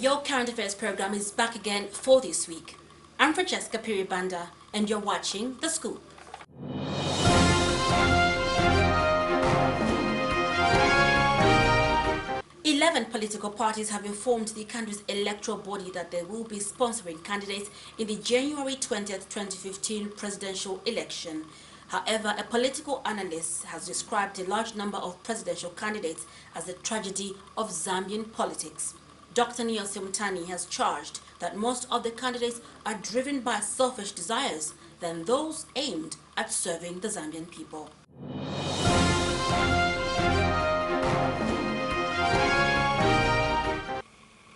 your current affairs program is back again for this week. I'm Francesca Piribanda, and you're watching The Scoop. 11 political parties have informed the country's electoral body that they will be sponsoring candidates in the January 20th, 2015 presidential election. However, a political analyst has described the large number of presidential candidates as a tragedy of Zambian politics. Dr. Neo Simtani has charged that most of the candidates are driven by selfish desires than those aimed at serving the Zambian people.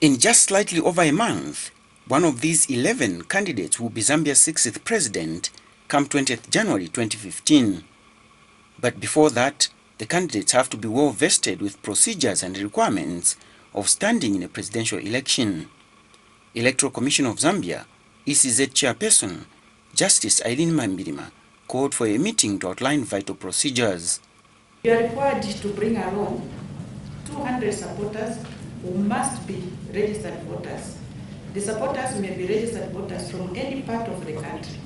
In just slightly over a month, one of these 11 candidates will be Zambia's 6th president come 20th January 2015. But before that, the candidates have to be well vested with procedures and requirements of standing in a presidential election. Electoral Commission of Zambia, ECZ chairperson, Justice Eileen Mambirima, called for a meeting to outline vital procedures. You are required to bring along 200 supporters who must be registered voters. The supporters may be registered voters from any part of the country.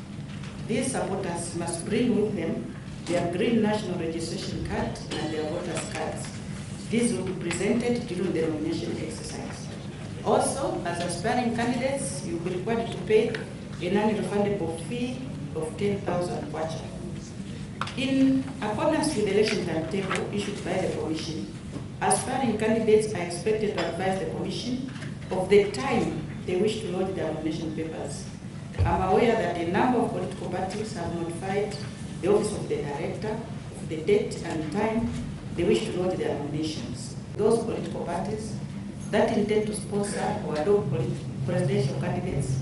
These supporters must bring with them their green national registration card and their voters' cards. These will be presented during the nomination exercise. Also, as aspiring candidates, you will be required to pay a non-refundable fee of 10,000 kwacha. In accordance with the election timetable issued by the Commission, aspiring candidates are expected to advise the Commission of the time they wish to lodge their nomination papers. I'm aware that a number of political parties have notified the Office of the Director of the date and time they wish to lodge their nominations. Those political parties that intend to sponsor or adopt presidential candidates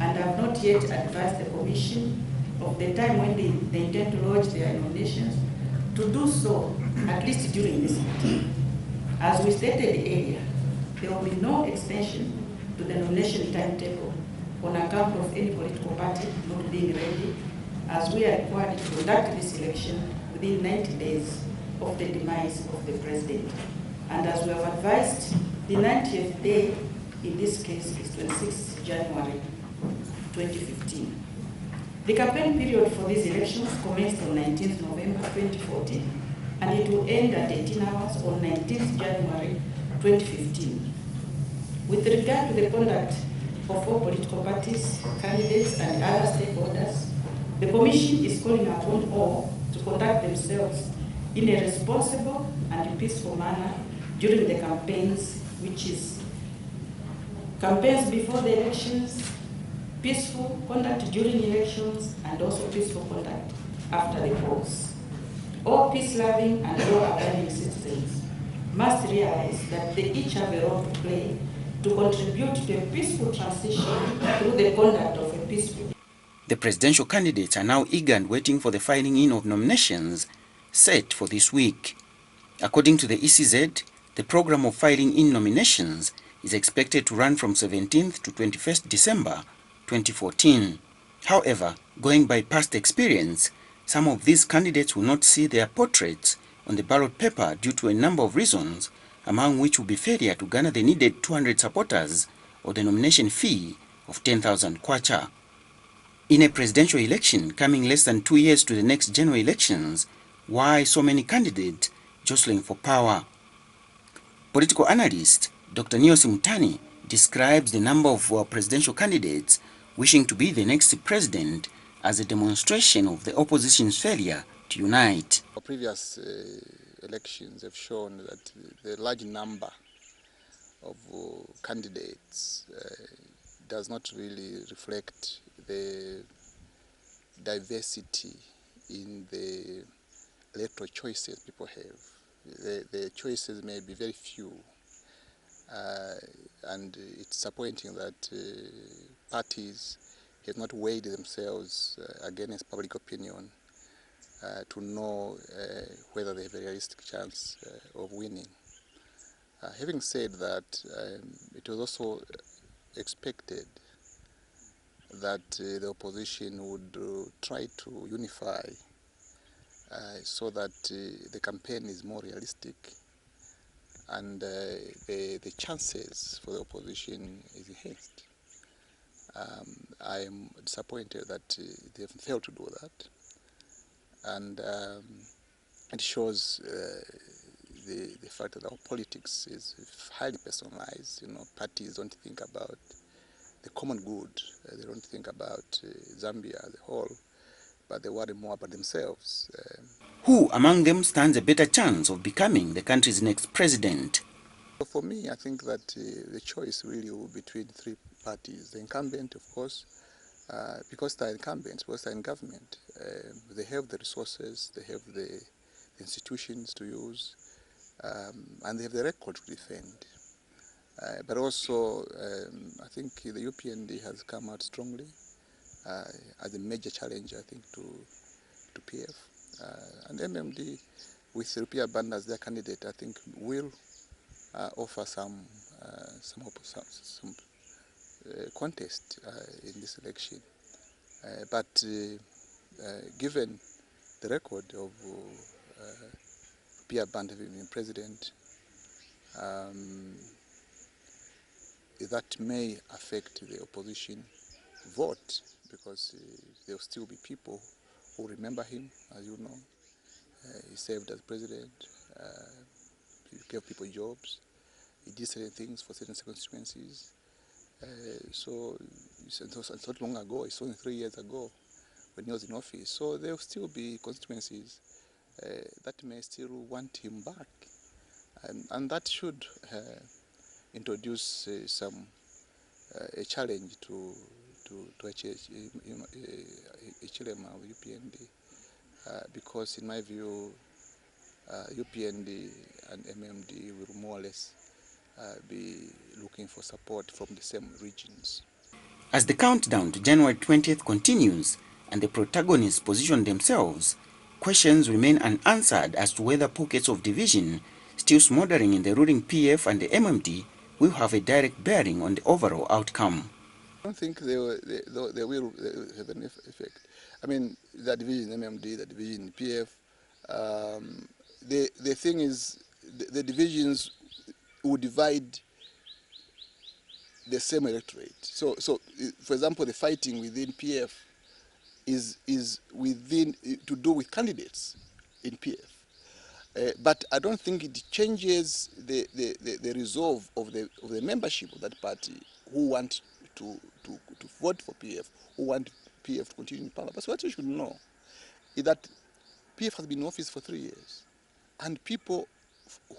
and have not yet advised the Commission of the time when they intend to lodge their nominations, to do so at least during this meeting. As we stated earlier, there will be no extension to the nomination timetable on account of any political party not being ready, as we are required to conduct this election within 90 days of the demise of the president. And as we have advised, the 90th day in this case is 26 January 2015. The campaign period for these elections commenced on 19th November 2014, and it will end at 18 hours on 19th January 2015. With regard to the conduct of all political parties, candidates, and other stakeholders, the Commission is calling upon all to conduct themselves in a responsible and peaceful manner during the campaigns, which is campaigns before the elections, peaceful conduct during elections, and also peaceful conduct after the polls. All peace-loving and law-abiding citizens must realize that they each have a role to play to contribute to a peaceful transition through the conduct of a peaceful. The presidential candidates are now eager and waiting for the filing in of nominations set for this week. According to the ECZ, the program of filing in nominations is expected to run from 17th to 21st December 2014. However, going by past experience, some of these candidates will not see their portraits on the ballot paper due to a number of reasons, among which will be failure to garner the needed 200 supporters or the nomination fee of 10,000 kwacha. In a presidential election coming less than 2 years to the next general elections, why so many candidates jostling for power? Political analyst Dr. Neo Simtani describes the number of presidential candidates wishing to be the next president as a demonstration of the opposition's failure to unite. Previous elections have shown that the large number of candidates does not really reflect the diversity in the electoral choices people have. The choices may be very few, and it's disappointing that parties have not weighed themselves against public opinion to know whether they have a realistic chance of winning. Having said that, it was also expected that the opposition would try to unify so that the campaign is more realistic and the chances for the opposition is enhanced. I am disappointed that they have failed to do that, and it shows the fact that our politics is highly personalized. You know, parties don't think about the common good. They don't think about Zambia as a whole, but they worry more about themselves. Who among them stands a better chance of becoming the country's next president? For me, I think that the choice really will be between three parties. The incumbent, of course, because they're incumbents, because they're in government, they have the resources, they have the institutions to use, and they have the record to defend. But also, I think the UPND has come out strongly as a major challenge, I think, to PF. And MMD, with Rupiah Band as their candidate, I think will offer some contest in this election. But given the record of Rupiah Band having been president, that may affect the opposition vote, because there will still be people who remember him, as you know. He served as president, he gave people jobs, he did certain things for certain constituencies. So it's not long ago, it's only 3 years ago when he was in office. So there will still be constituencies that may still want him back. And that should introduce a challenge to Chilema of UPND, because in my view, UPND and MMD will more or less be looking for support from the same regions. As the countdown to January 20th continues and the protagonists position themselves, questions remain unanswered as to whether pockets of division still smoldering in the ruling PF and the MMD will have a direct bearing on the overall outcome. I don't think they will have an effect. I mean, the division in MMD, the division in PF, the thing is, the divisions will divide the same electorate. So for example, the fighting within PF is within to do with candidates in PF. But I don't think it changes the resolve of the membership of that party who want to vote for PF, who want PF to continue in power. But what you should know is that PF has been in office for 3 years, and people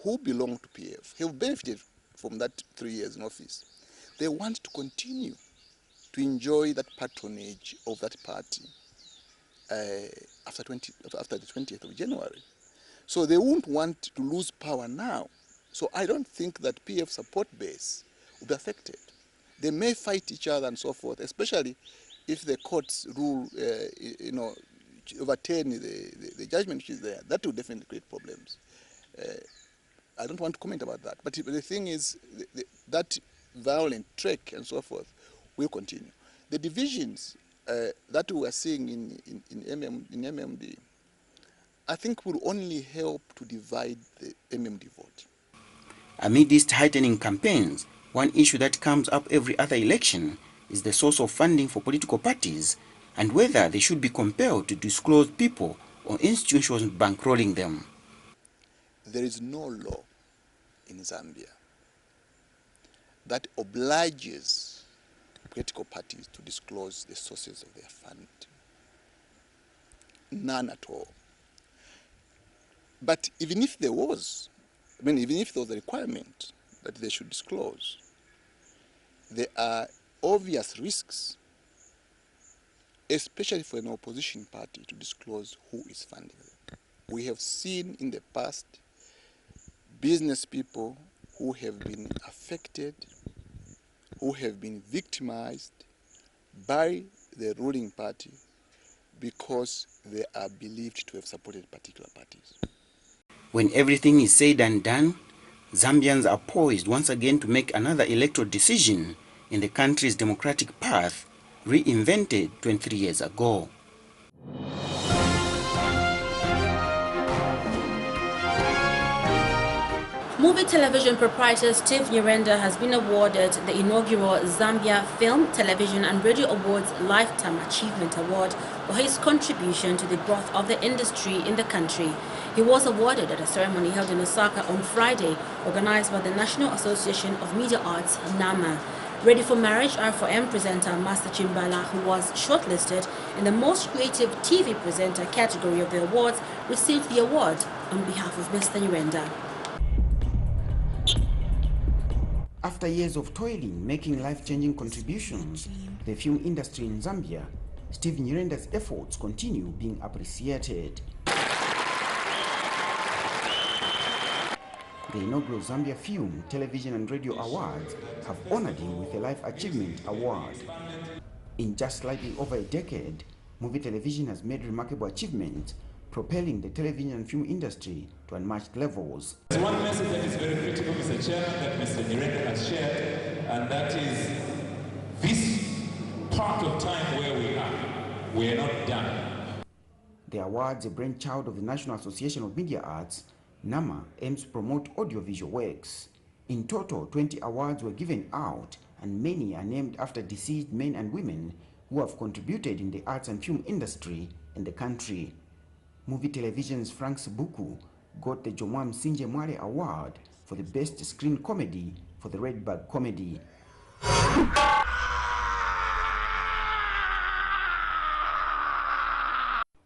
who belong to PF have benefited from that 3 years in office. They want to continue to enjoy that patronage of that party after the 20th of January. So they won't want to lose power now. So I don't think that PF support base will be affected. They may fight each other and so forth, especially if the courts rule, overturn the judgment which is there. That will definitely create problems. I don't want to comment about that. But the thing is, that violent trek and so forth will continue. The divisions that we are seeing in MMD, I think will only help to divide the MMD vote. Amid these tightening campaigns, one issue that comes up every other election is the source of funding for political parties and whether they should be compelled to disclose people or institutions bankrolling them. There is no law in Zambia that obliges political parties to disclose the sources of their fund. None at all. But even if there was, even if there was a requirement that they should disclose, there are obvious risks, especially for an opposition party to disclose who is funding them. We have seen in the past business people who have been affected, who have been victimized by the ruling party because they are believed to have supported particular parties. When everything is said and done, Zambians are poised once again to make another electoral decision in the country's democratic path reinvented 23 years ago. Movie television proprietor Steve Nyirenda has been awarded the inaugural Zambia Film, Television and Radio Awards Lifetime Achievement Award for his contribution to the growth of the industry in the country. He was awarded at a ceremony held in Osaka on Friday, organized by the National Association of Media Arts, NAMA. Ready for Marriage R4M presenter Master Chimbala, who was shortlisted in the Most Creative TV Presenter category of the awards, received the award on behalf of Mr. Nyirenda. After years of toiling, making life-changing contributions to the film industry in Zambia, Steve Nyirenda's efforts continue being appreciated. The inaugural Zambia Film, Television and Radio Awards have honored him with a Life Achievement Award. In just slightly over a decade, movie television has made remarkable achievements, propelling the television and film industry to unmatched levels. There's one message that is very critical, Mr. Chair, that Mr. Nyirenda has shared, and that is this part of time where we are not done. The awards, a brainchild of the National Association of Media Arts, NAMA, aims to promote audiovisual works. In total, 20 awards were given out, and many are named after deceased men and women who have contributed in the arts and film industry in the country. Movie Television's Frank Sibuku got the Jomwa Msinje Mwale Award for the Best Screen Comedy for the Red Bag Comedy.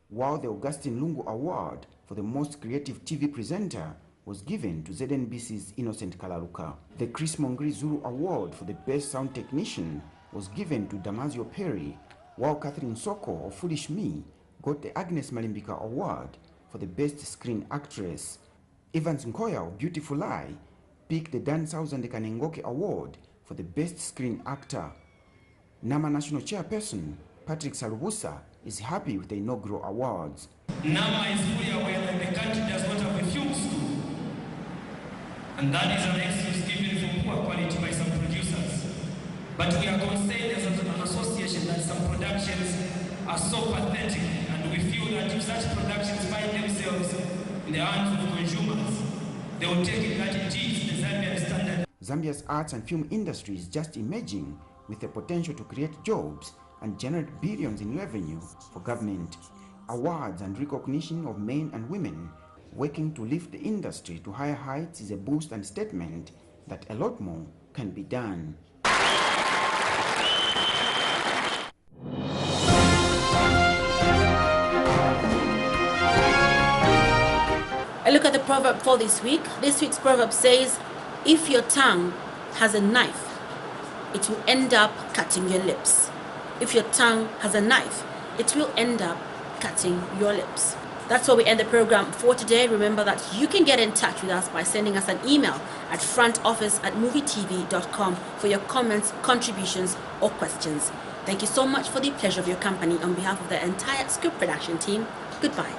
While the Augustine Lungu Award for the Most Creative TV Presenter was given to ZNBC's Innocent Kalaluka. The Chris Mongri Zulu Award for the Best Sound Technician was given to Damasio Perry, while Catherine Soko of Foolish Me got the Agnes Malimbika Award for the Best Screen Actress. Evans Nkoya of Beautiful Lie picked the Dan Sauzande Kanengoke Award for the Best Screen Actor. NAMA National Chairperson Patrick Salubusa is happy with the inaugural awards. NAMA is fully aware that the country does not have a film school, and that is an excuse given for poor quality by some producers. But we are concerned as an association that some productions are so pathetic, and we feel that if such productions find themselves in the hands of consumers, they will take it that it is the Zambian standard. Zambia's arts and film industry is just emerging with the potential to create jobs and generate billions in revenue for government. Awards and recognition of men and women working to lift the industry to higher heights is a boost and statement that a lot more can be done. A look at the proverb for this week. This week's proverb says, if your tongue has a knife, it will end up cutting your lips. If your tongue has a knife, it will end up cutting your lips. That's where we end the program for today. Remember that you can get in touch with us by sending us an email at frontoffice@movietv.com for your comments, contributions, or questions. Thank you so much for the pleasure of your company. On behalf of the entire Scoop production team, goodbye.